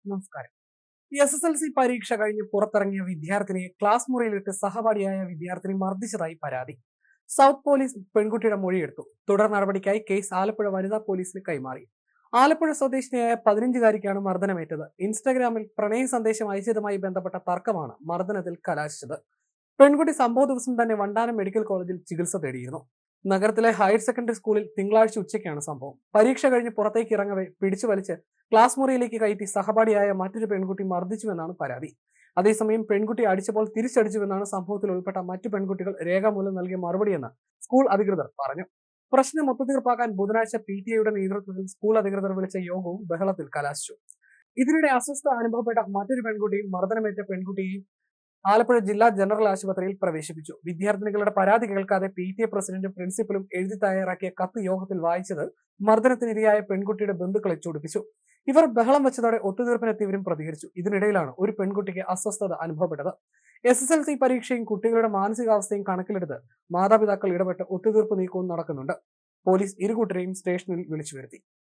നമസ്കാരം. SSLC പരീക്ഷ കഴിഞ്ഞ് പുറത്തിറങ്ങിയ വിദ്യാർത്ഥിനിയെ ക്ലാസ് മുറിയിലിട്ട് സഹപാഠിയായ വിദ്യാർത്ഥിനി മർദ്ദിച്ചതായി പരാതി. സൗത്ത് പോലീസ് പെൺകുട്ടിയുടെ മൊഴിയെടുത്തു. തുടർ നടപടിക്കായി കേസ് ആലപ്പുഴ വനിതാ പോലീസിന് കൈമാറി. ആലപ്പുഴ സ്വദേശിനിയായ 15-കാരിക്കാണ് മർദ്ദനമേറ്റത്. ഇൻസ്റ്റഗ്രാമിൽ പ്രണയ സന്ദേശം അയച്ചതുമായി ബന്ധപ്പെട്ട തർക്കമാണ് മർദ്ദനത്തിൽ കലാശിച്ചത്. പെൺകുട്ടി സംഭവ ദിവസം തന്നെ വണ്ടാനം മെഡിക്കൽ കോളേജിൽ ചികിത്സ തേടിയിരുന്നു. നഗരത്തിലെ ഹയർ സെക്കൻഡറി സ്കൂളിൽ തിങ്കളാഴ്ച ഉച്ചയ്ക്കാണ് സംഭവം. പരീക്ഷ കഴിഞ്ഞ് പുറത്തേക്ക് ഇറങ്ങവെ പിടിച്ചു വലിച്ച് ക്ലാസ് മുറിയിലേക്ക് കയറ്റി സഹപാഠിയായ മറ്റൊരു പെൺകുട്ടി മർദ്ദിച്ചുവെന്നാണ് പരാതി. അതേസമയം പെൺകുട്ടി അടിച്ചപ്പോൾ തിരിച്ചടിച്ചുവെന്നാണ് സംഭവത്തിൽ ഉൾപ്പെട്ട മറ്റു പെൺകുട്ടികൾ രേഖാമൂലം നൽകിയ മറുപടിയെന്ന് സ്കൂൾ അധികൃതർ പറഞ്ഞു. പ്രശ്നം ഒത്തുതീർപ്പാക്കാൻ ബുധനാഴ്ച PTA നേതൃത്വത്തിൽ സ്കൂൾ അധികൃതർ വിളിച്ച യോഗവും ബഹളത്തിൽ കലാശിച്ചു. ഇതിനിടെ അസ്വസ്ഥത അനുഭവപ്പെട്ട മറ്റൊരു പെൺകുട്ടിയും മർദ്ദനമേറ്റ പെൺകുട്ടിയെയും ആലപ്പുഴ ജില്ലാ ജനറൽ ആശുപത്രിയിൽ പ്രവേശിപ്പിച്ചു. വിദ്യാർത്ഥിനികളുടെ പരാതി കേൾക്കാതെ PTA പ്രസിഡന്റും പ്രിൻസിപ്പലും എഴുതി തയ്യാറാക്കിയ കത്ത് യോഗത്തിൽ വായിച്ചത് മർദ്ദനത്തിനിരയായ പെൺകുട്ടിയുടെ ബന്ധുക്കളെ ചൊടിപ്പിച്ചു. ഇവർ ബഹളം വെച്ചതോടെ ഒത്തുതീർപ്പിനെത്തിയവരും പ്രതികരിച്ചു. ഇതിനിടയിലാണ് ഒരു പെൺകുട്ടിക്ക് അസ്വസ്ഥത അനുഭവപ്പെട്ടത്. SSLC പരീക്ഷയും കുട്ടികളുടെ മാനസികാവസ്ഥയും കണക്കിലെടുത്ത് മാതാപിതാക്കൾ ഇടപെട്ട് ഒത്തുതീർപ്പ് നീക്കവും നടക്കുന്നുണ്ട്. പോലീസ് ഇരുകൂട്ടരെയും സ്റ്റേഷനിൽ വിളിച്ചു വരുത്തി.